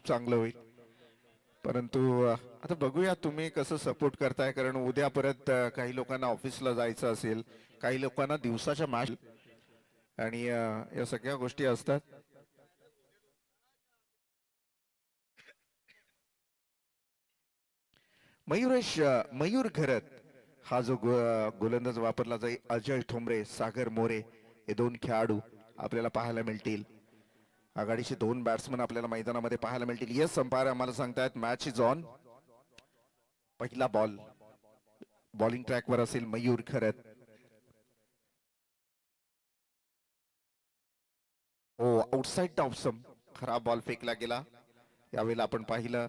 खूप चांगलं होईल. परंतु आता बघूया तुम्ही कसं सपोर्ट करताय, कारण उद्या परत काही लोकांना ऑफिसला जायचं असेल, काही लोकांना दिवसाच्या मॅच आणि या सगळ्या गोष्टी असतात. मयूर घरत हा जो गोलंदाज वापरला जाईल, अजय ठोंबरे, सागर मोरे हे दोन खेळाडू आपल्याला पाहायला मिळतील. आघाडीचे दोन बॅट्समन आपल्याला मैदानामध्ये पाहायला मिळतील. येस, अंपायर आम्हाला सांगतायत मॅच इज ऑन. पहिला बॉल बॉलिंग ट्रॅकवर असेल मयूर खरत. हो, आउटसाइड ऑप्शन, खराब बॉल फेकला गेला. यावेळेला आपण पाहिलं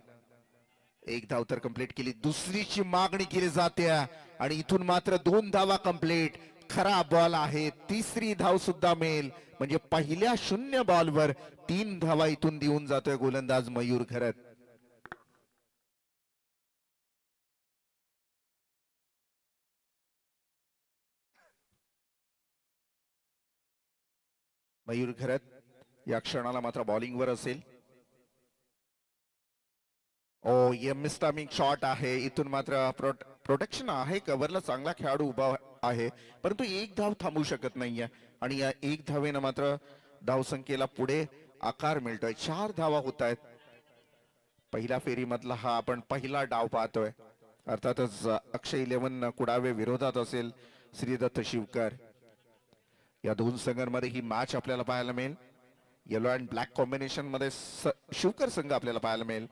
एक धाव तर कंप्लीट केली, दुसरीची मागणी केली जाते आणि इथून मात्र 2 धावा कंप्लीट. खरा बॉल आहे, तिसरी धाव सुद्धा मिळेल, म्हणजे पहिल्या 0 बॉलवर 3 धावा इथून देऊन जातोय गोलंदाज मयूर खरत. मयूर खरत या क्षणाला मात्र बॉलिंगवर असेल. ओ, ये मिस्टामिंग शॉट आहे, इथून मात्र प्रोटेक्शन आहे, कव्हरला चांगला खेळाडू उभा आहे, परंतु एक धाव थांबू शकत नाहीये आणि या एक धावेनं मात्र धावसंख्येला पुढे आकार मिळतोय. 4 धावा होत आहेत. पहिल्या फेरीमधला हा आपण पहिला डाव पाहतोय. अर्थातच अक्षय 11 कुडावे विरोधात असेल श्रीदत्त शिवकर. या दोन संघांमध्ये ही मॅच आपल्याला पाहायला मिळेल. येलो अँड ब्लॅक कॉम्बिनेशन मध्ये शिवकर संघ आपल्याला पाहायला मिळेल.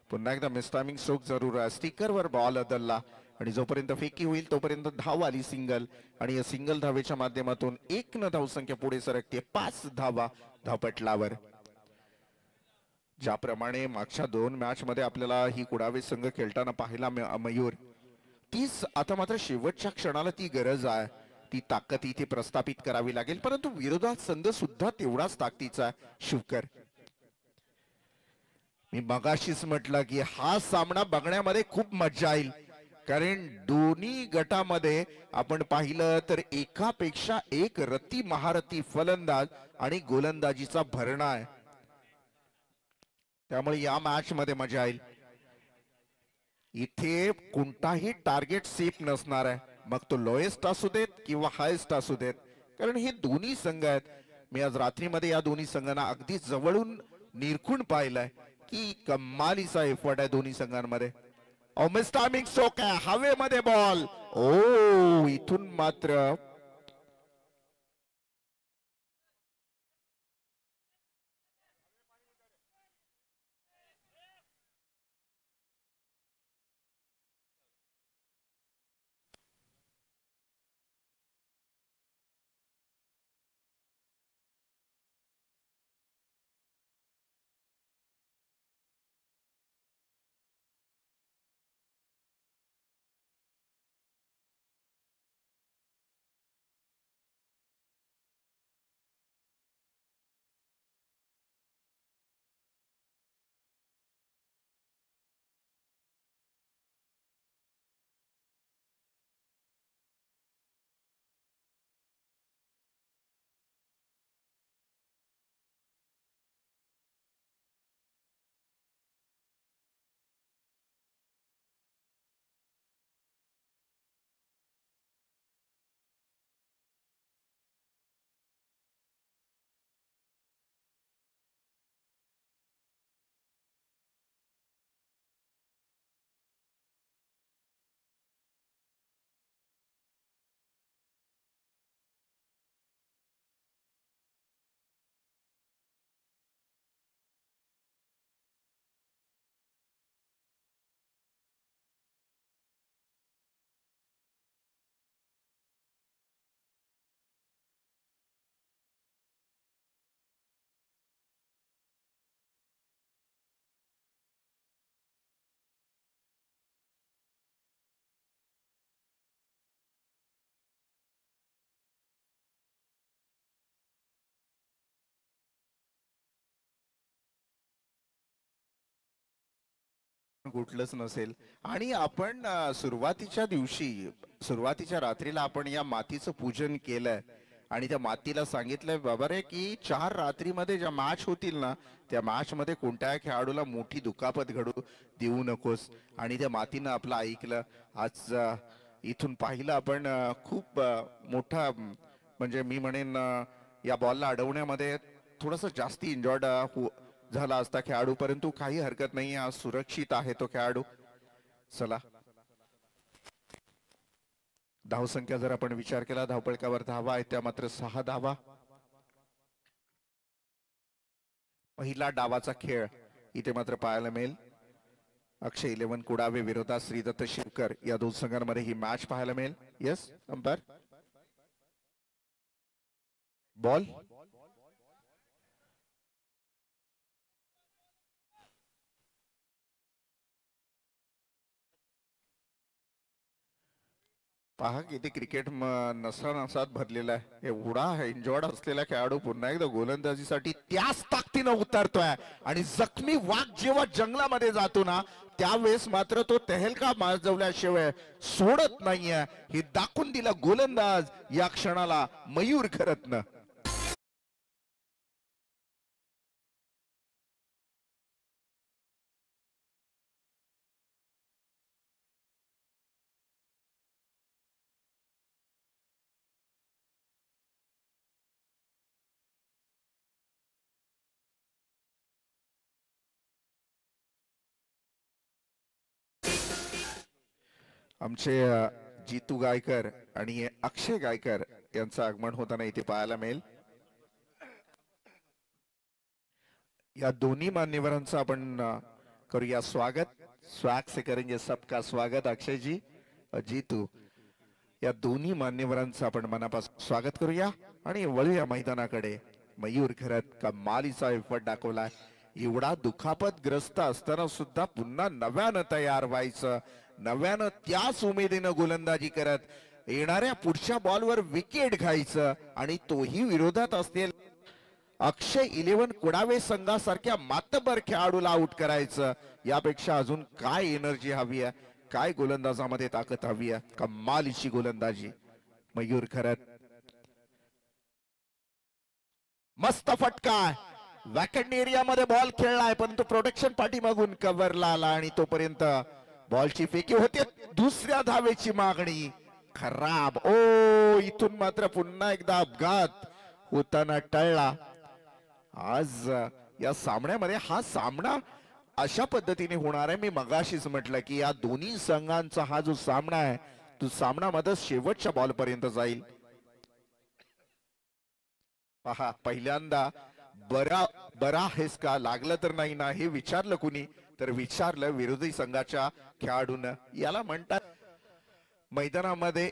पुन्हा एकदा मिस्टामिंग स्ट्रोक जरूर आहे. स्टिकरवर बॉल अदलला आणि जोपर्यंत फेकी होईल तोपर्यंत धाव आली सिंगल, आणि या सिंगल धावेच्या माध्यमातून 1 धावसंख्या पुढे सरकते. 5 धावा धावपटलावर. ज्याप्रमाणे मागच्या 2 मॅच मध्ये आपल्याला ही कुडावे संघ खेळताना पाहायला मयूर, तीच आता मात्र शेवटच्या क्षणाला ती गरज आहे. ती ताकद इथे प्रस्थापित करावी लागेल, परंतु विरोधात संघ सुद्धा तेवढाच ताकदीचा शिवकर. मी मगाशीच म्हटलं की हा सामना बघण्यामध्ये खूप मजा येईल, कारण दोन्ही गटामध्ये आपण पाहिलं तर एकापेक्षा एक रती महारथी फलंदाज आणि गोलंदाजीचा भरणा आहे. त्यामुळे या मॅच मध्ये मजा येईल. इथे कोणताही टार्गेट सेफ नसणार आहे, मग तो लोएस्ट असू देत किंवा हायेस्ट असू देत, कारण हे दोन्ही संघ आहेत. मी आज रात्रीमध्ये या दोन्ही संघांना अगदी जवळून निरखून पाहिलंय की कमालीचा एफर्ट आहे दोन्ही संघांमध्ये. टायमिंग स्ट्रोक आहे, हवेमध्ये बॉल. ओ, इथून मात्र कुठलंच नसेल. आणि आपण सुरुवातीच्या दिवशी, सुरुवातीच्या रात्रीला आपण या मातीचं पूजन केलंय, आणि त्या मातीला सांगितलंय बाबा रे की 4 रात्रीमध्ये ज्या मॅच होतील ना त्या मॅच मध्ये कोणत्या खेळाडूला मोठी दुखापत घडू देऊ नकोस. आणि त्या मातीनं आपलं ऐकलं. आज इथून पाहिलं आपण खूप मोठा म्हणजे मी म्हणेन या बॉलला अडवण्यामध्ये थोडस जास्ती इंजॉर्ड झाला असता खेळाडू, परंतु काही हरकत नाही, आज सुरक्षित आहे तो खेळाडू. चला, धावसंख्या जर आपण विचार केला धावपळकावर धावा आहे त्या मात्र 6 धावा. पहिला डावाचा खेळ इथे मात्र पाहायला मिळेल. अक्षय 11 कुडावे विरोधात श्रीदत्त शिवकर या दोन संघांमध्ये ही मॅच पाहायला मिळेल. येस अंपायर, बॉल पहा किती क्रिकेट नसात भरलेला आहे. एवढा एन्जॉयड असलेला खेळाडू पुन्हा एकदा गोलंदाजीसाठी त्याच ताकदीनं उतरतोय. आणि जखमी वाघ जेव्हा जंगलामध्ये जातो ना त्यावेळेस मात्र तो तहलका माजवल्याशिवाय सोडत नाहीये. हे दाखवून दिला गोलंदाज या क्षणाला मयूर खरत्न. आमचे जीतू गायकर आणि अक्षय गायकर यांचं आगमन होताना इथे पाहायला मिळेल. या दोन्ही मान्यवरांचं आपण करूया स्वागत. स्वाग से करेंगे सबका स्वागत. अक्षय जी, जीतू या दोन्ही मान्यवरांचं आपण मनापासून स्वागत करूया आणि वळूया मैदानाकडे. मयूर खरत कमालीचा एफर्ट दाखवलाय. एवढा दुखापतग्रस्त असताना सुद्धा पुन्हा नव्यानं तयार व्हायचं, नव्यानं त्याच उमेदीनं गोलंदाजी करत येणाऱ्या पुढच्या बॉलवर विकेट घ्यायचं आणि तोही विरोधात असतील अक्षय 11 कुडावे संघासारख्या मातबर खेळाडूला आउट करायचं. यापेक्षा अजून काय एनर्जी हवी आहे, काय गोलंदाजामध्ये ताकद हवी आहे. कमालीची गोलंदाजी मयूर खरत. मस्त फटका, वॅकंड एरियामध्ये बॉल खेळलाय परंतु प्रोटेक्शन पाठीमागून कव्हरला आला आणि तोपर्यंत बॉलची फेकी होते. दुसऱ्या धावेची मागणी खराब. ओ, इथून मात्र पुन्हा एकदा अपघात होताना टळला. आज या सामन्यामध्ये हा सामना अशा पद्धतीने होणार आहे. मी मगाशीच म्हटलं की या दोन्ही संघांचा हा जो सामना आहे तो सामना मध्ये शेवटच्या बॉल पर्यंत जाईल. पहा, पहिल्यांदा बरा आहेस का, लागलं तर नाही ना हे विचारलं कुणी, तर विचारलं विरोधी संघाच्या खेळाडून. याला म्हणतात मैदानामध्ये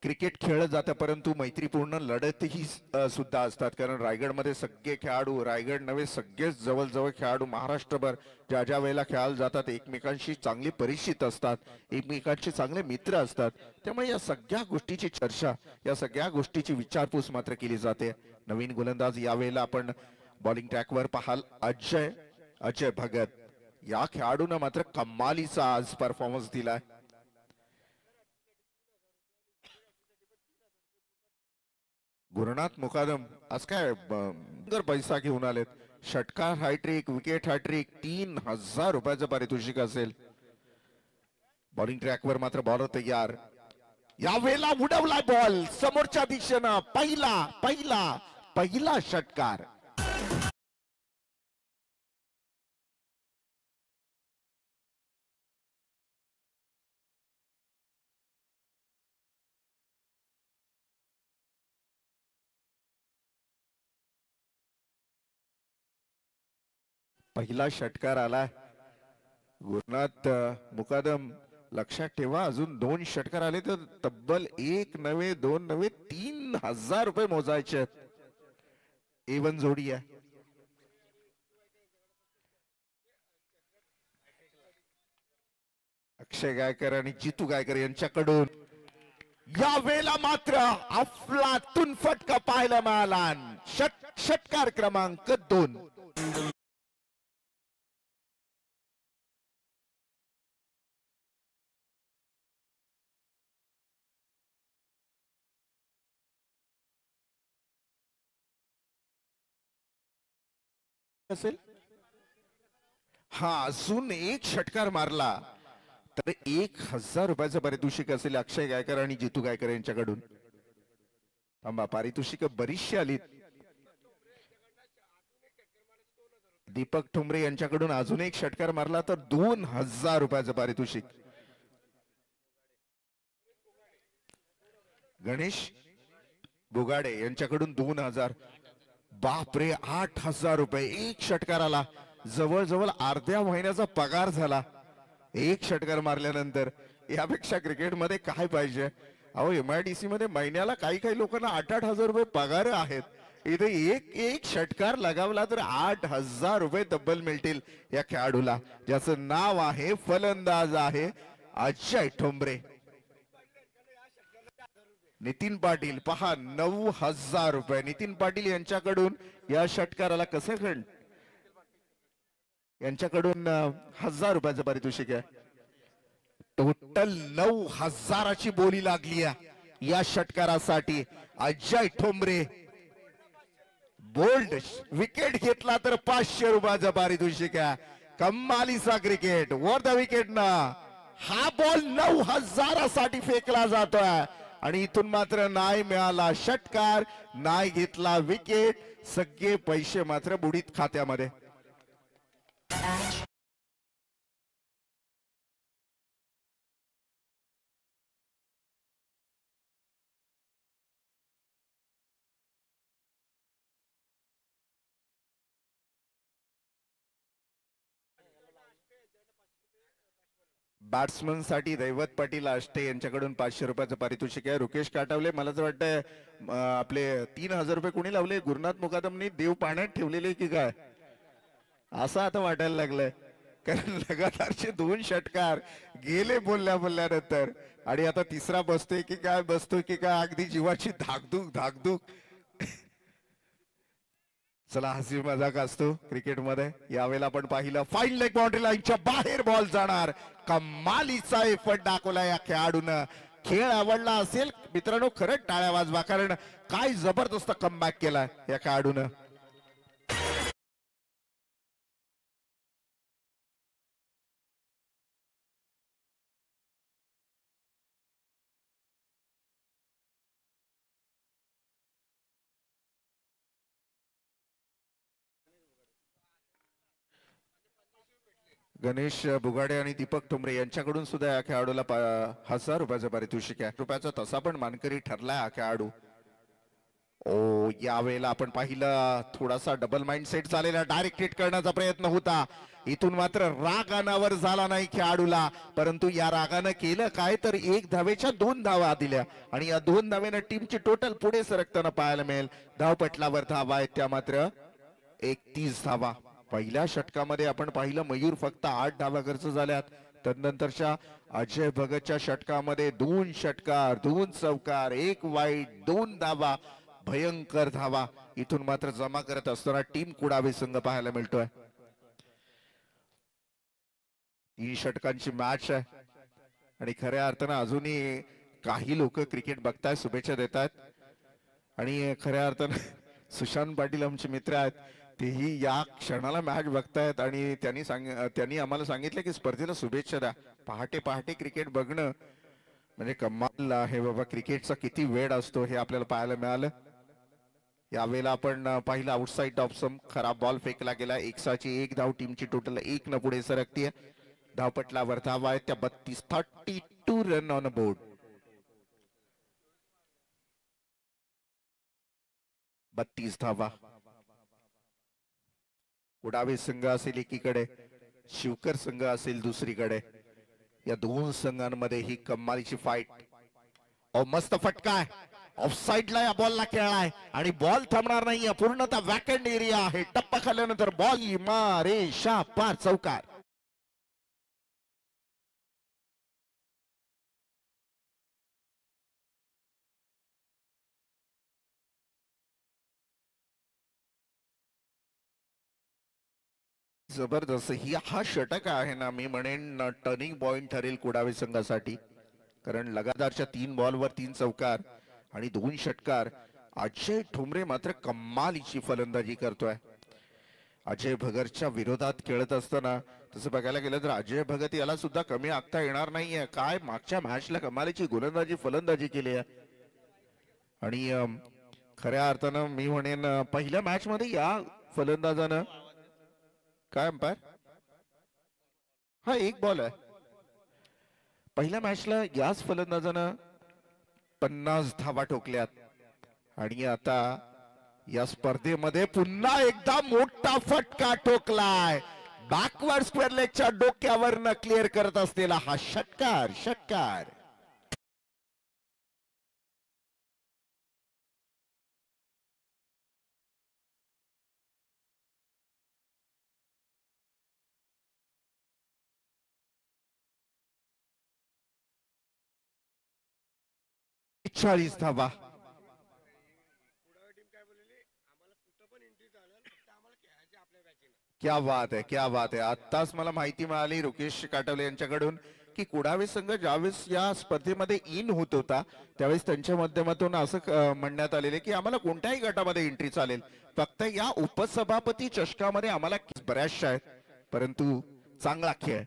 क्रिकेट खेळलं जातं परंतु मैत्रीपूर्ण लढतही सुद्धा असतात. कारण रायगडमध्ये सगळे खेळाडू, रायगड नव्हे सगळेच जवळजवळ खेळाडू महाराष्ट्रभर ज्या ज्या वेळेला खेळायला जातात एकमेकांशी चांगली परिचित असतात, एकमेकांचे चांगले मित्र असतात. त्यामुळे या सगळ्या गोष्टीची चर्चा, या सगळ्या गोष्टीची विचारपूस मात्र केली जाते. नवीन गोलंदाज यावेळेला आपण बॉलिंग ट्रॅकवर पाहाल अजय भगत. या खेळाडूनं मात्र कमालीचा आज परफॉर्मन्स दिलाय. गुरुनाथ मुकादम आज काय सुंदर पैसा घेऊन आलेत. षटकार हॅट्रिक, विकेट हॅट्रिक, 3000 रुपयाचं पारितोषिक असेल. बॉलिंग ट्रॅकवर मात्र बॉलर तयार. यावेळेला उडवला बॉल समोरच्या दिशेनं. पहिला पहिला पहिला षटकार. पहिला षटकार आला. गुरुनाथ मुकादम लक्षात ठेवा, अजून 2 षटकार आले तर तब्बल 1 नव्हे 2 नव्हे 3000 रुपये मोजायचे. A1 जोडी आहे. अक्षय गायकर आणि जितू गायकर यांच्याकडून या वेळेला मात्र अफलातून फटका पाहायला मिळाला. षटकार क्रमांक 2. असेल हा अजून एक षटकार मारला तर 1000 रुपयाचं पारितोषिक असेल अक्षय गायकर आणि जितू गायकर यांच्याकडून. थांबा पारितोषिक बरीचशी आली. दीपक ठोंबरे यांच्याकडून अजून एक षटकार मारला तर 2000 रुपयाचं पारितोषिक. गणेश बुगाडे यांच्याकडून 2000. बापरे 8000 रुपये एक षटकाराला. जवळजवळ अर्ध्या महिन्याचा पगार झाला एक षटकार मारल्यानंतर. यापेक्षा क्रिकेटमध्ये काय पाहिजे. अहो MIDC मध्ये महिन्याला काही काही लोकांना 8,000 रुपये पगार आहेत. इथे एक षटकार लगावला तर 8000 रुपये तब्बल मिळतील या खेळाडूला ज्याचं नाव आहे फलंदाज आहे अजय ठोंबरे. नितीन पाटील पहा 9000 रुपये. नितीन पाटील यांच्याकडून या षटकाराला कसे खंड यांच्याकडून 1000 रुपयाचं पारितोषिक आहे. टोटल 9000ची बोली लागली या षटकारासाठी. अजय ठोंबरे बोल्ड विकेट घेतला तर 500 रुपयाचं पारितोषिक आहे. कमालीचा क्रिकेट वर द विकेट ना हा बॉल 9000 साठी फेकला जातोय आणि इथून मात्र नाही मिळाला षटकार नाही घेतला विकेट. सगळे पैसे मात्र बुडीत खात्यामध्ये. बॅट्समन साठी दैवत पाटील आष्टे यांच्याकडून 500 रुपयाचं पारितोषिक आहे. रुकेश काटावले मला तर वाटतं आपले 3000 रुपये कोणी लावले. गुरुनाथ मुकादमनी देव पाण्यात ठेवलेले की काय असं आता वाटायला लागलंय. कारण लगातारचे 2 षटकार गेले बोलल्यानंतर आणि आता तिसरा बसतोय की काय अगदी जीवाची धाकधूक. चला हसी मजाक असतो क्रिकेटमध्ये. यावेळेला आपण पाहिलं फाईन लेग बाउंड्री लाईनच्या बाहेर बॉल जाणार. कमालीचा एफर्ट दाखवला या खेळाडूनं. खेळ आवडला असेल मित्रांनो खरंच टाळ्या वाजवा कारण काय जबरदस्त कमबॅक केला या खेळाडूनं. गणेश बुगाडे आणि दीपक ठोंबरे यांच्याकडून सुद्धा या खेळाडूला 1000 रुपयाचं पारितोषिक आहे. रुपयाचा तसा पण मानकरी ठरलाय हा खेळाडू. ओ यावेळेला आपण पाहिलं थोडासा डबल माइंड सेट झालेला. डायरेक्ट हिट करण्याचा प्रयत्न होता. इथून मात्र राग अनावर झाला नाही खेळाडूला परंतु या रागानं केलं काय तर 1 धावेच्या 2 धावा दिल्या आणि या 2 धावेनं टीमची टोटल पुढे सरकताना पाहायला मिळेल. धावपटलावर धावा आहेत त्या मात्र 31 धावा. पहिल्या षटकामध्ये आपण पाहिलं मयूर फक्त 8 धावा खर्च झाल्यात. तदनंतरच्या अजय भगतच्या षटकामध्ये 2 षटकार 2 चौकार 1 वाईट 2 धावा भयंकर धावा इथून मात्र जमा करत असताना टीम कुडावे संघ पाहायला मिळतोय. 3 षटकांची मॅच आहे आणि खऱ्या अर्थानं अजूनही काही लोक क्रिकेट बघतायत शुभेच्छा देतात आणि खऱ्या अर्थानं सुशांत पाटील आमचे मित्र आहेत तेही या क्षणाला मॅच बघतायत आणि त्यांनी आम्हाला सांगितलं की स्पर्धेला शुभेच्छा द्या. पहाटे क्रिकेट बघणं म्हणजे कमाल आहे बाबा. क्रिकेटचा किती वेळ असतो हे आपल्याला पाहायला मिळालं. यावेळेला आपण पाहिलं आउटसाइड ऑफ सम खराब बॉल फेकला गेला. 1 धाव टीमची टोटल 1 न पुढे सरकतीये. धावपटलावर धावा आहेत त्या 32 रन ऑन बोर्ड. 32 धावा. कुडावे संघ असेल एकीकडे शिवकर संघ असेल दुसरीकडे. या 2 संघांमध्ये ही कमालीची फाईट. मस्त फटका आहे. ऑफसाईडला या बॉलला खेळलाय आणि बॉल थांबणार नाही. पूर्णतः वॅकंट एरिया आहे. टप्पा खाल्ल्यानंतर बॉल मारे शापार चौकार. जबरदस्त ही हा षटक आहे ना मी म्हणेन टर्निंग पॉइंट ठरेल कुडावे संघासाठी कारण लगातारच्या 3 बॉलवर 3 चौकार आणि 2 षटकार. अजय ठोंबरे मात्र कमालीची फलंदाजी करतोय. अजय भगतच्या विरोधात खेळत असताना तसं बघायला गेलं तर अजय भगत याला सुद्धा कमी आखता येणार नाहीये. काय मागच्या मॅचला कमालीची गोलंदाजी फलंदाजी केली आहे आणि खऱ्या अर्थानं मी म्हणेन पहिल्या मॅच मध्ये या फलंदाजानं काय अंपायर हा एक बॉल आहे. पहिल्या मॅचला याच फलंदाजानं 50 धावा ठोकल्यात आणि आता या स्पर्धेमध्ये पुन्हा एकदा मोठा फटका ठोकलाय. बॅकवर्ड स्क्वेअर लेगच्या डोक्यावरनं क्लिअर करत असलेला हा षटकार षटकार चाळीस धावा. क्या बात आहे क्या बात आहे. आत्ताच मला माहिती मिळाली रुकेश काटवले यांच्याकडून की कुडावे संघ ज्यावेळेस या स्पर्धेमध्ये इन होत होता त्यावेळेस त्यांच्या माध्यमातून असं म्हणण्यात आलेले की आम्हाला कोणत्याही गटामध्ये एंट्री चालेल, फक्त या उपसभापती चषकामध्ये आम्हाला बऱ्याचशा आहेत, परंतु चांगला खेळ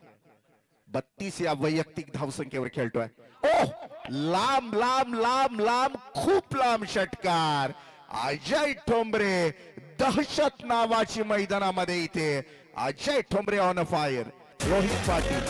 32 या वैयक्तिक धावसंख्येवर खेळतोय. ओह लांब लांब लांब लांब खूप लांब षटकार. अजय ठोंबरे दहशत नावाची मैदानामध्ये इथे Ajay Thombare on a fire. Rohit Patil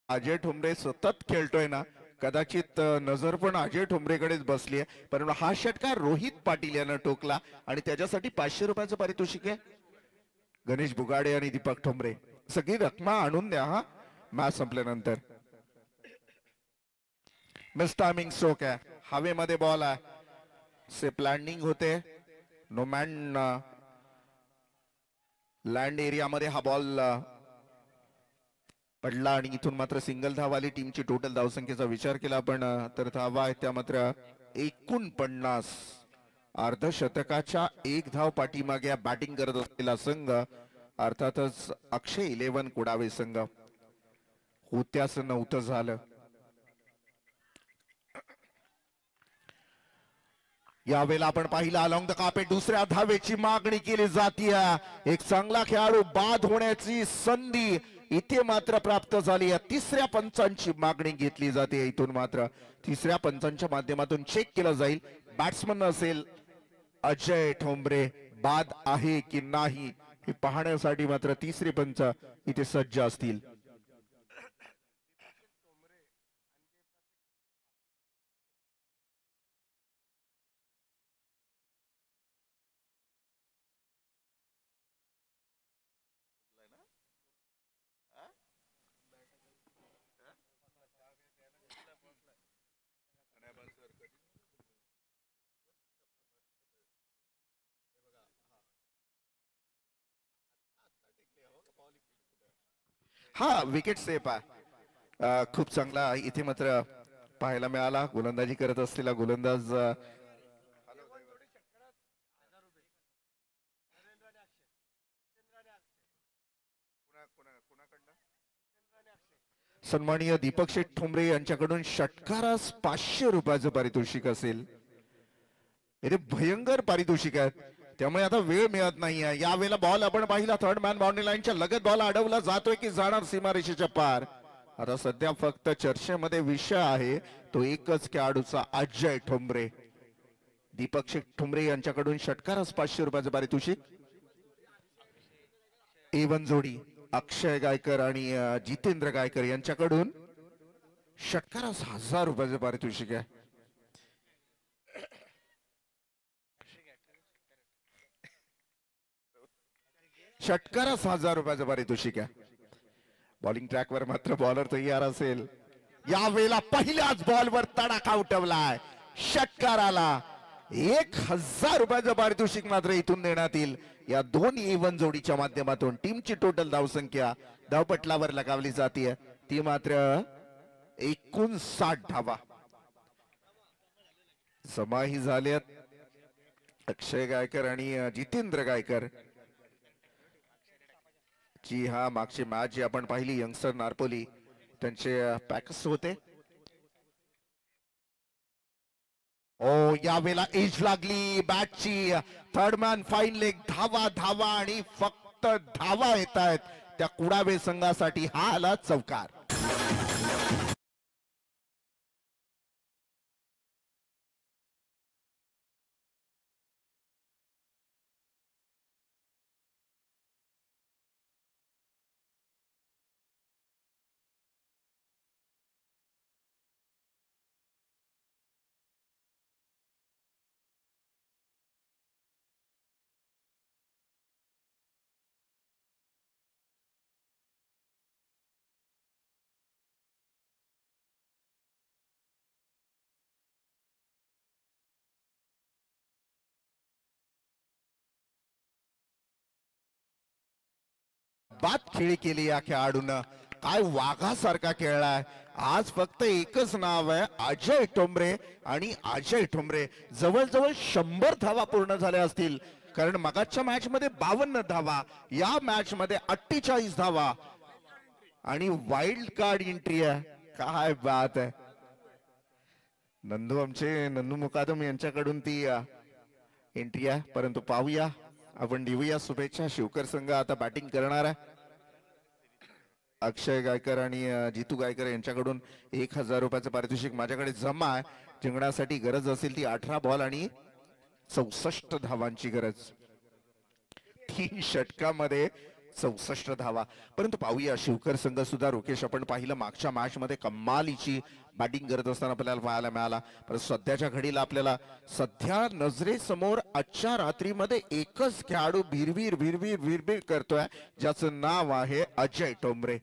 Ajay Thombare सतत खेळतोय ना, कदाचित नजर पण अजय ठोंबरेकडेच बसली आहे, परंतु हा षटकार रोहित पाटील यानं टोकला आणि त्याच्यासाठी 500 रुपयाचं पारितोषिक आहे. गणेश बुगाडे आणि दीपक ठोंबरे सगळी रकमा आणून द्या हा मॅच संपल्यानंतर. मिस टायमिंग स्ट्रोक आहे, हवेमध्ये बॉल आहे, सेफ लँडिंग होते, नो मॅन लँड एरियामध्ये हा बॉल पडला आणि इथून मात्र सिंगल धावाली. टीमची टोटल धावसंख्येचा विचार केला आपण तर धावा आहे त्या मात्र 49. अर्धशतकाच्या एक धाव पाठीमागे बॅटिंग करत असलेला संघ अर्थातच अक्षय 11 कुडावे संघ. होत्याच नव्हतं झालं. यावेळेला आपण पाहिला अलॉंग द कार्पेट दुसऱ्या धावेची मागणी केली जाते. एक चांगला खेळाडू बाद होण्याची संधी इथे मात्र प्राप्त झाली. तिसऱ्या पंचांची मागणी घेतली जाते. इथून मात्र तिसऱ्या पंचांच्या माध्यमातून चेक केलं जाईल बॅट्समन असेल अजय ठोंबरे बाद आहे की नाही हे पाहण्यासाठी मात्र तिसरे पंच इथे सज्ज असतील. हा विकेट सेफ आहे. खूप चांगला इथे मात्र पाहायला मिळाला. गोलंदाजी करत असलेला गोलंदाज सन्माननीय दीपक शेठ ठोंबरे यांच्याकडून षटकारास 500 रुपयाचं पारितोषिक असेल. इथे भयंकर पारितोषिक आहेत, त्यामुळे आता वेळ मिळत नाहीये. यावेळेला बॉल आपण पाहिला थर्ड मॅन बाउंड्री लाईनच्या लगत बॉल अडवला जातोय की जाणार सीमारेषेच्या पार. आता सध्या फक्त चर्चेमध्ये विषय आहे तो एकच खेळाडूचा अजय ठोंबरे. दीपक शेठ ठोंबरे यांच्याकडून षटकारास 500 रुपयाचं पारितोषिक. A1 जोडी अक्षय गायकर आणि जितेंद्र गायकर यांच्याकडून षटकारास 1000 रुपयाचं पारितोषिक आहे. षटकारास 1000 रुपयाचं पारितोषिक आहे. बॉलिंग ट्रॅकवर मात्र बॉलर तयार असेल. यावेळेला पहिल्याच बॉलवर तडाखा उठवलाय. षटकाराला 1000 रुपयाचं पारितोषिक मात्र इथून देण्यात येईल. या दोन A1 जोडीच्या माध्यमातून टीमची टोटल धावसंख्या धावपटलावर लगावली जाते ती मात्र 59 धावा समाही झाल्यात. अक्षय गायकर आणि जितेंद्र गायकर जी हा, मागची मॅच जी आपण पाहिली यंगस्टर नारपोली त्यांचे पॅकस होते. ओ यावेळेला एज लागली बॅटची. Third man fine leg. धावा धावा आणि फक्त धावा येत आहेत त्या कुडावे संघासाठी. हा आला चौकार. बाद खेळी केली या खेळाडूनं. काय वाघासारखा खेळलाय आज. फक्त एकच नाव आहे अजय ठोंबरे. आणि अजय ठोंबरे जवळजवळ 100 धावा पूर्ण झाल्या असतील. कारण मगाच्या मॅच मध्ये 52 धावा, या मॅच मध्ये 48 धावा आणि वाईल्ड कार्ड एंट्री आहे. काय बात आहे. नंदू आमचे नंदू मुकादम यांच्याकडून ती एंट्री आहे. परंतु पाहूया, आपण देऊया शुभेच्छा. शिवकर संघ आता बॅटिंग करणार आहे. अक्षय गायकर आणि जितू गायकर यांच्याकडून 1000 रुपयाचं पारितोषिक माझ्याकडे जमा आहे. जिंकण्यासाठी गरज असेल ती 18 बॉल आणि 64 धावांची गरज. 3 षटकामध्ये 64 धावा. परंतु पाहूया शिवकर संघ सुद्धा रोकेश आपण पाहिलं मागच्या मॅच मध्ये कमालीची बॅटिंग करत असताना आपल्याला पाहायला मिळाला. परंतु सध्याच्या घडीला आपल्याला सध्या नजरेसमोर आजच्या रात्रीमध्ये एकच खेळाडू भिरवीर भिरवीर भिरवीर करतोय, ज्याचं नाव आहे अजय ठोंबरे.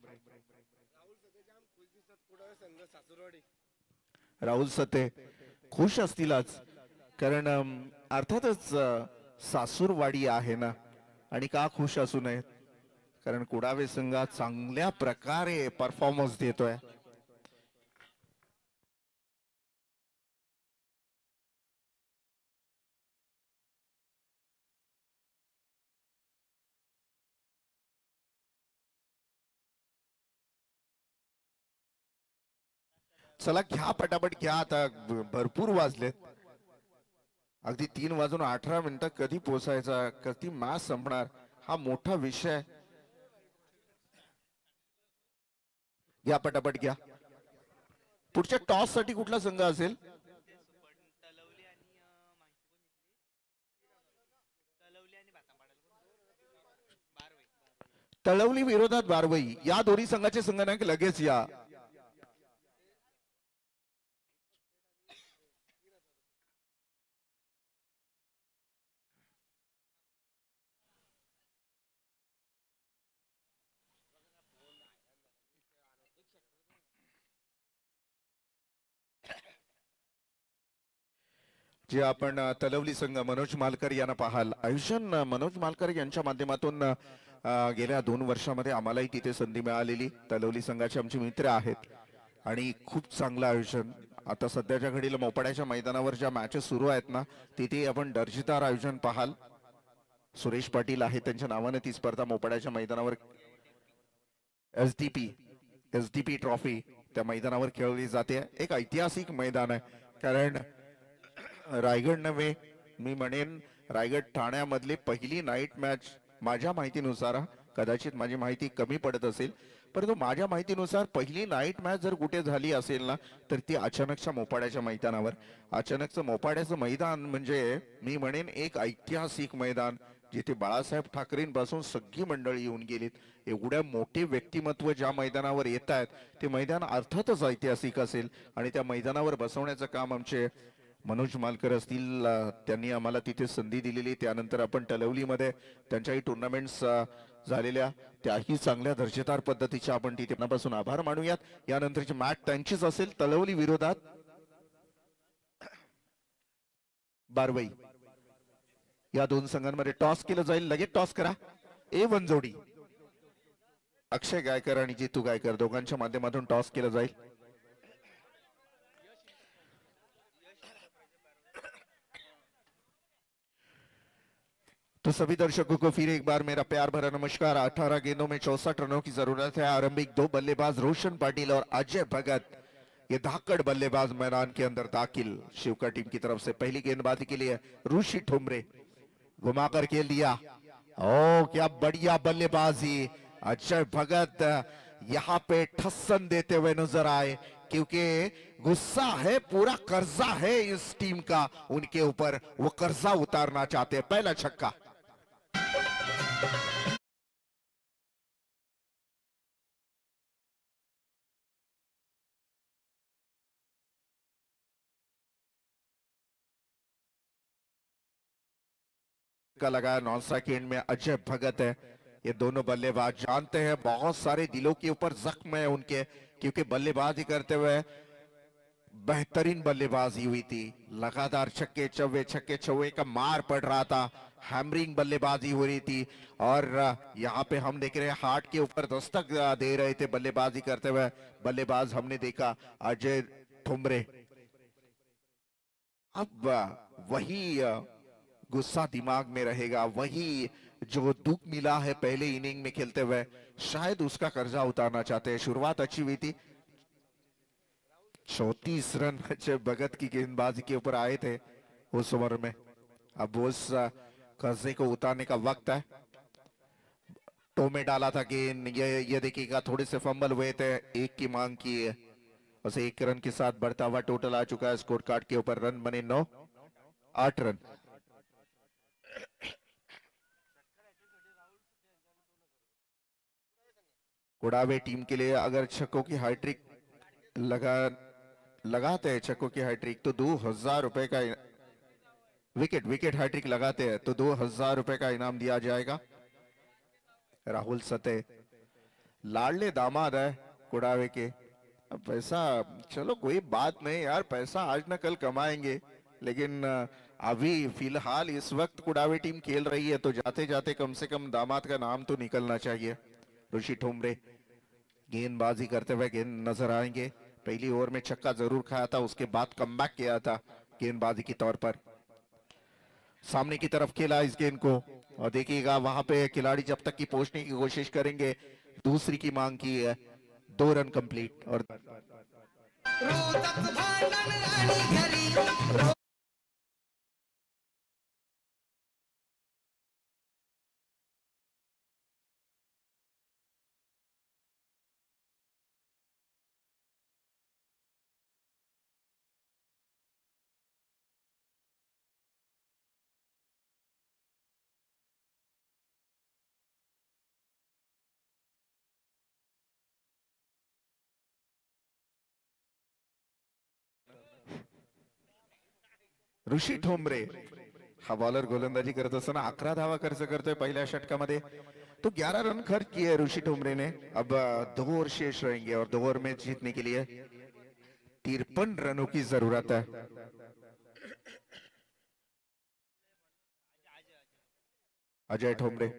राहुल सते खुश असतीलच, कारण अर्थातच सासूरवाडी आहे ना. आणि का खुश असू नये, कारण कुडावे संघ चांगल्या प्रकारे परफॉर्मन्स देतोय. चला घ्या पटापट घ्या, आता भरपूर वाजलेत. अगदी 3:18 कधी पोहोचायचा, कधी मॅच संपणार, हा मोठा विषय. घ्या पटापट घ्या. पुढच्या टॉस साठी कुठला संघ असेल? तळवली विरोधात बारवई, या दोन्ही संघाचे संघनायक लगेच या. जे आपण तलवली संघ मनोज मालकर यांना पाहाल. आयुष्यन मनोज मालकर यांच्या माध्यमातून गेल्या 2 वर्षामध्ये आम्हालाही तिथे संधी मिळालेली. तलवली संघाचे आमचे मित्र आहेत आणि खूप चांगलं आयोजन. आता सध्याच्या घडीला मोपाड्याच्या मैदानावर ज्या मॅचेस सुरू आहेत ना, तिथे आपण दर्जेदार आयोजन पाहाल. सुरेश पाटील आहे त्यांच्या नावाने ती स्पर्धा मोपाड्याच्या मैदानावर एसडीपी ट्रॉफी त्या मैदानावर खेळली जाते. एक ऐतिहासिक मैदान आहे, कारण रायगड नव्हे, मी म्हणेन रायगड ठाण्यामधली पहिली नाईट मॅच माझ्या माहितीनुसार, कदाचित माझी माहिती कमी पडत असेल, परंतु माझ्या माहितीनुसार पहिली नाईट मॅच जर कुठे झाली असेल ना, तर ती अचानकच्या मोपाड्याच्या मैदानावर. अचानकचं मोपाड्याचं मैदान म्हणजे मी म्हणेन एक ऐतिहासिक मैदान, जिथे बाळासाहेब ठाकरेंपासून सगळी मंडळी येऊन गेलीत. एवढ्या मोठे व्यक्तिमत्व ज्या मैदानावर येत आहेत, ते मैदान अर्थातच ऐतिहासिक असेल. आणि त्या मैदानावर बसवण्याचं काम आमचे मनोज मालकर असतील, त्यांनी आम्हाला तिथे संधी दिलेली. त्यानंतर आपण तलवलीमध्ये त्यांच्याही टुर्नामेंट्स झालेल्या, त्याही चांगल्या दर्जेदार पद्धतीच्या आपण तिथे पासून आभार मानूयात. यानंतरची मॅच त्यांचीच असेल, तलवली विरोधात बारवई. या दोन संघांमध्ये टॉस केलं जाईल. लगेच टॉस करा. A1 जोडी अक्षय गायकर आणि जितू गायकर दोघांच्या माध्यमातून टॉस केलं जाईल. तो सभी दर्शकों को फिर एक बार मेरा प्यार भरा नमस्कार। 18 गेंदों में 64 रनों की जरूरत है। आरंभिक दो बल्लेबाज रोशन पाटिल और अजय भगत, ये धाकड़ बल्लेबाज मैदान के अंदर दाखिल। शिवका टीम की तरफ से पहली गेंदबाजी के लिए ऋषि ठुमरे, घुमाकर खेल दिया। ओ क्या बढ़िया बल्लेबाजी। अजय भगत यहाँ पे ठस्सन देते हुए नजर आए, क्योंकि गुस्सा है, पूरा कर्जा है इस टीम का उनके ऊपर, वो कर्जा उतारना चाहते हैं। पहला छक्का। का लगाया नॉन स्ट्राइक एंड में अजय भगत है। ये दोनों बल्लेबाज जानते हैं बहुत सारे दिलों के ऊपर जख्म है उनके, क्योंकि बल्लेबाजी करते हुए बेहतरीन बल्लेबाजी हुई थी। लगातार छक्के चौवे का मार पड़ रहा था, हैमरिंग बल्लेबाजी हो रही थी। और यहाँ पे हम देख रहे हैं हार्ट के ऊपर दस्तक दे रहे थे बल्लेबाजी करते हुए बल्लेबाज। हमने देखा अजय ठुमरे। अब वही गुस्सा दिमाग में रहेगा, वही जो दुख मिला है पहले इनिंग में खेलते हुए, शायद उसका कर्जा उतारना चाहते हैं। शुरुआत अच्छी हुई थी, 34 रन अजय भगत की गेंदबाजी के ऊपर आए थे उस ओवर में। अब उस कर्जे को उतारने का वक्त है। टो में डाला था गेंद, ये देखिएगा थोड़े से फंबल हुए थे, एक की मांग की है। बस एक रन के साथ बढ़ता हुआ टोटल आ चुका है स्कोर कार्ड के ऊपर। रन बने 9, 8 रन। कुड़ावे टीम के लिए अगर छक्कों की हाइट्रिक लगाते हैं, छक्कों की हाइट्रिक, तो 2000 रुपए का विकेट हाइट्रिक लगाते हैं तो 2000 रुपए का इनाम दिया जाएगा। राहुल सते लाडले दामाद है कुड़ावे के। अब पैसा, चलो कोई बात नहीं यार, पैसा आज ना कल कमाएंगे, लेकिन अभी फिलहाल इस वक्त कुड़ावे टीम खेल रही है, तो जाते जाते कम से कम दामाद का नाम तो निकलना चाहिए। ऋषि ठुमरे गेंदबाजी करते हुए गेंद नजर आएंगे। पहली ओवर में छक्का जरूर खाया था, उसके बाद कमबैक किया था गेंदबाजी के तौर पर। सामने की तरफ खेला इस गेंद को, और देखिएगा वहां पे खिलाड़ी जब तक की पहुंचने की कोशिश करेंगे। दूसरी की मांग की है, 2 रन कंप्लीट। और ऋषी ठोंबरे हा बॉलर गोलंदाजी करत असताना 11 धावा खर्च करतोय पहिल्या षटकामध्ये, तो 11 रन खर्च किए ऋषि ठोंबरे ने। अब 2 ओवर शेष रहेंगे और 2 ओवर में जीतने के लिए 53 रनों की जरूरत है। अजय ठोंबरे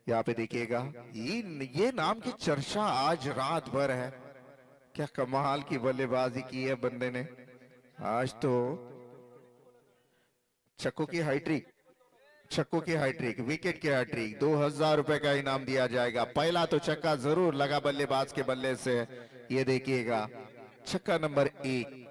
यहाँ पे देखिएगा, ये नाम की चर्चा आज रात भर है। क्या कमाल की बल्लेबाजी की है बंदे ने आज तो। छक्कों की हाइट्रिक, विकेट की हाइट्रिक, 2000 रुपए का इनाम दिया जाएगा। पहला तो छक्का जरूर लगा बल्लेबाज के बल्ले से, ये देखिएगा छक्का नंबर 1।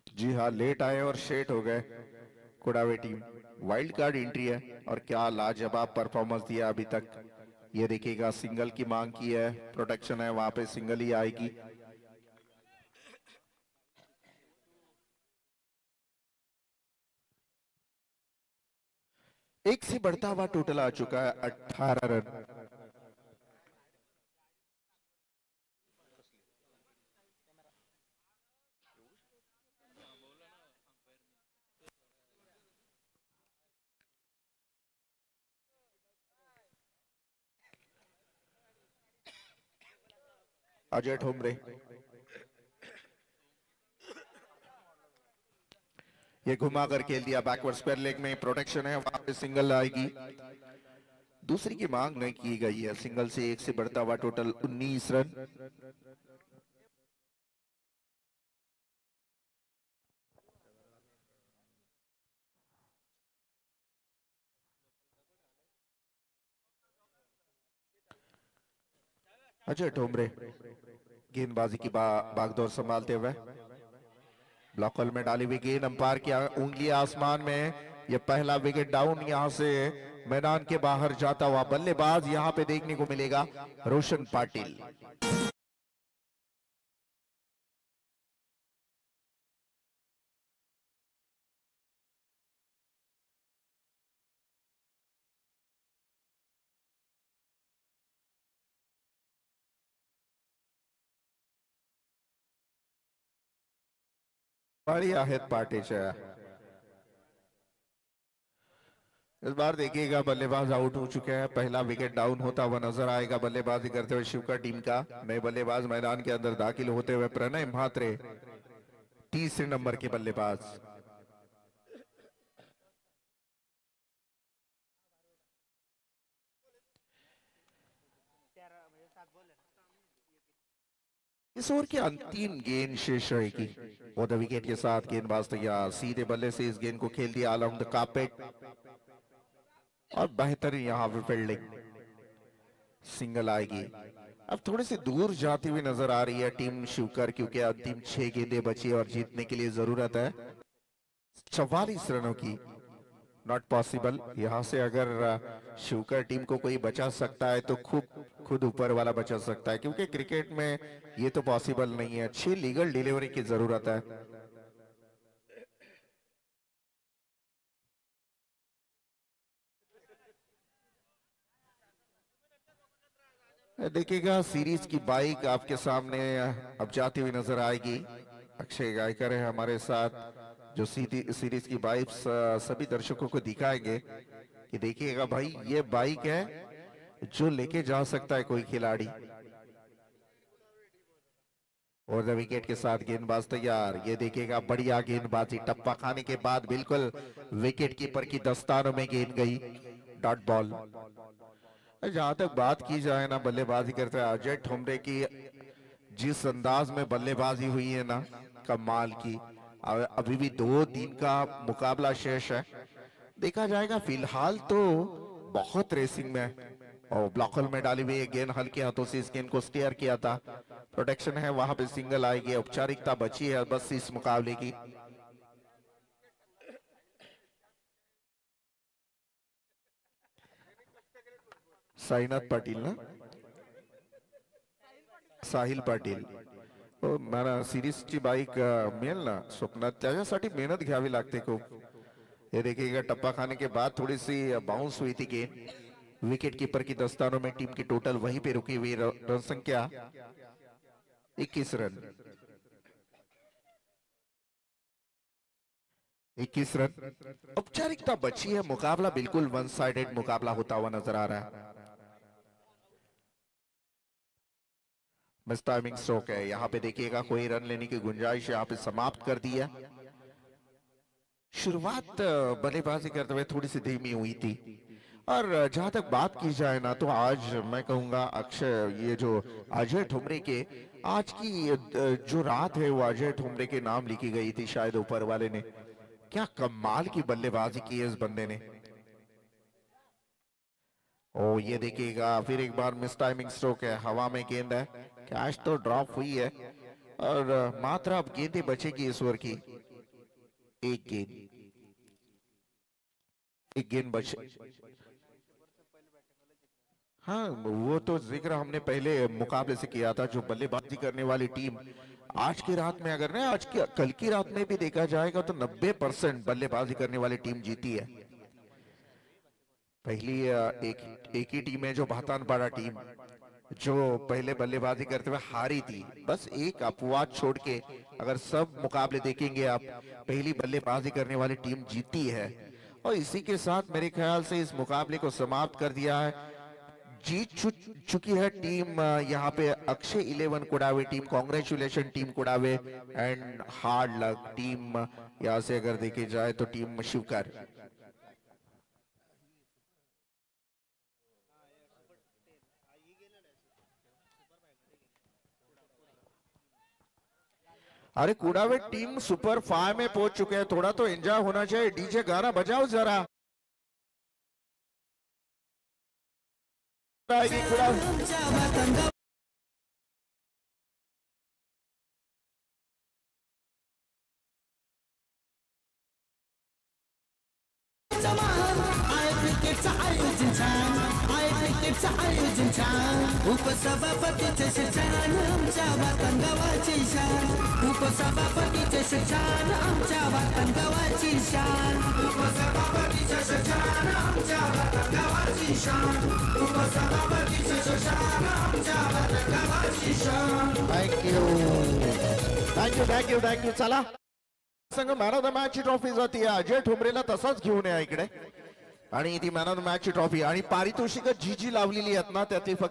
जी हाँ, लेट आए और शेट हो गए कुड़ावे टीम। वाइल्ड कार्ड एंट्री है और क्या लाजवाब परफॉर्मेंस दिया अभी तक ये देखिएगा सिंगल की मांग की है, प्रोटेक्शन है, वहां पे सिंगल ही आएगी। एक से बढ़ता हुआ टोटल आ चुका है 18 रन। अजय ठोमरे, ये घुमा कर खेल दिया, बैकवर्ड स्क्वायर लेग में प्रोटेक्शन है, वहां पे सिंगल आएगी। दूसरी की मांग नहीं की गई है, सिंगल से एक से बढ़ता हुआ टोटल 19 रन। अजय ठोमरे गेंदबाजी की बागडोर संभालते हुए ब्लॉक होल में डाली हुई गेंद, अंपायर की उंगली आसमान में। ये पहला विकेट डाउन, यहां से मैदान के बाहर जाता हुआ बल्लेबाज यहां पे देखने को मिलेगा रोशन पाटिल। बड़ी आहेत पार्टीच्या, इस बार देखिएगा बल्लेबाज आउट हो चुके हैं, पहला विकेट डाउन होता हुआ नजर आएगा बल्लेबाजी करते हुए शिवका टीम का। नए बल्लेबाज मैदान के अंदर दाखिल होते हुए प्रणय म्हात्रे, तीसरे नंबर के बल्लेबाज। इस ओवर की अंतिम गेंद शेष रहेगी। वो द विकेट के साथ गेंदबाज तैयार, सीधे बल्ले से इस गेंद को खेल दिया अलोंग द कार्पेट और बेहतर यहां पे फील्डिंग, सिंगल आएगी। अब थोड़े से दूर जाती हुई नजर आ रही है टीम शिवकर, क्योंकि अंतिम 6 गेंदें बची और जीतने के लिए जरूरत है 44 रनों की। नॉट पॉसिबल, यहां से अगर शिवकर टीम को कोई बचा सकता है तो खुद ऊपर वाला बचा सकता है, क्योंकि क्रिकेट में ये तो पॉसिबल नहीं है। 6 लीगल डिलीवरी की जरूरत है। देखिएगा सीरीज की बाइक आपके सामने अब जाती हुई नजर आएगी। अक्षय गायकर है हमारे साथ, जो सीरीज की बाइक सभी दर्शकों को दिखाएंगे कि देखिएगा भाई ये बाइक है जो लेके जा सकता है कोई खिलाड़ी। और द विकेट के साथ गेंदबाज तैयार, ये देखिएगा बढ़िया गेंदबाजी, टप्पा खाने के बाद बिल्कुल विकेट कीपर की दस्तानों में गेंद गई, डॉट बॉल। जहां तक बात की जाए ना बल्लेबाजी करते हैं अजय ठोमरे की, जिस अंदाज में बल्लेबाजी हुई है ना, कमाल की। अभी भी 2 दिन का मुकाबला शेष है, देखा जाएगा। फिलहाल तो बहुत रेसिंग में है। और ब्लॉक होल में डाली हुई गेंद हल्के हाथों से इस गेंद को स्टेयर किया था, प्रोटेक्शन है, वहां पे सिंगल आएगी। औपचारिकता बची है बस इस मुकाबले की। साईनाथ पाटील ना, साहिल पाटील, हो मला सिरीजची बाईक मिळेल ना स्वप्नात, त्याच्यासाठी मेहनत घ्यावी लागते खूप। ये देखिएगा टप्पा खाने के बाद थोड़ी सी बाउंस हुई थी गेंद, विकेट कीपर की दस्तानों में, टीम की टोटल वहीं पे रुकी हुई, रन संख्या 21 रन। 21 रन औपचारिकता बची है, मुकाबला बिल्कुल वन साइडेड मुकाबला होता हुआ नजर आ रहा है। मिस टाइमिंग स्ट्रोक है, यहाँ पे देखिएगा कोई रन लेने की गुंजाइश यहाँ पे समाप्त कर दी है। शुरुआत बल्लेबाजी करते हुए थोड़ी सी धीमी हुई थी। और जहां तक बात की जाए ना, तो आज मैं कहूंगा अक्षय, ये जो अजय ठुमरे के आज की जो रात है वो अजय ठुमरे के नाम लिखी गई थी शायद ऊपर वाले ने। क्या कमाल की बल्लेबाजी की है इस बंदे ने। ओ ये देखिएगा फिर एक बार मिस टाइमिंग स्ट्रोक है, हवा में गेंद है, कैच तो ड्रॉप हुई है और मात्र अब गेंदें बचेगी इस ओवर की। एक गेंद, एक गेंद बचे। हाँ, वो तो जिक्र हमने पहले मुकाबले से किया था। जो बल्लेबाजी करने वाली टीम आज की रात में, अगर ना आज की कल की रात में भी देखा जाएगा तो 90% बल्लेबाजी करने वाली टीम जीती है। पहली एक ही टीम है जो भातानपाड़ा टीम, जो पहले बल्लेबाजी करते हुए हारी थी। बस एक अपवाद छोड़ के अगर सब मुकाबले देखेंगे आप, पहली बल्लेबाजी करने वाली टीम जीती है। और इसी के साथ मेरे ख्याल से इस मुकाबले को समाप्त कर दिया है। चुकी है टीम यहाँ पे Akshay 11 Kudave team. Congratulation team Kudave and hard luck team. यहाँ से अगर देखे जाए तो टीम शिवकर। अरे कुड़ावे टीम सुपर 5 में पहुंच चुके हैं। थोड़ा तो एंजॉय होना चाहिए। डीजे गाना बजाओ जरा। उपसभापतीचे शिक्षण आमच्या वातंगावाची शान. उपसभापतीचे शिक्षण आमच्या वातंगावाची शान. उपसभापतीचे शिक्षण आमच्या वातंगावाची शान. उपसभापतीचे शिक्षण आमच्या वातंगावाची शान. थँक्यू. चला, संघ मॅन ऑफ द मॅच ची ट्रॉफी जाते अजय ठोंबरेला तसाच घेऊन या इकडे. आणि ती मॅन ऑफ द मॅच ची ट्रॉफी आणि पारितोषिक जी लावलेली आहेत ना, त्यातली फक्त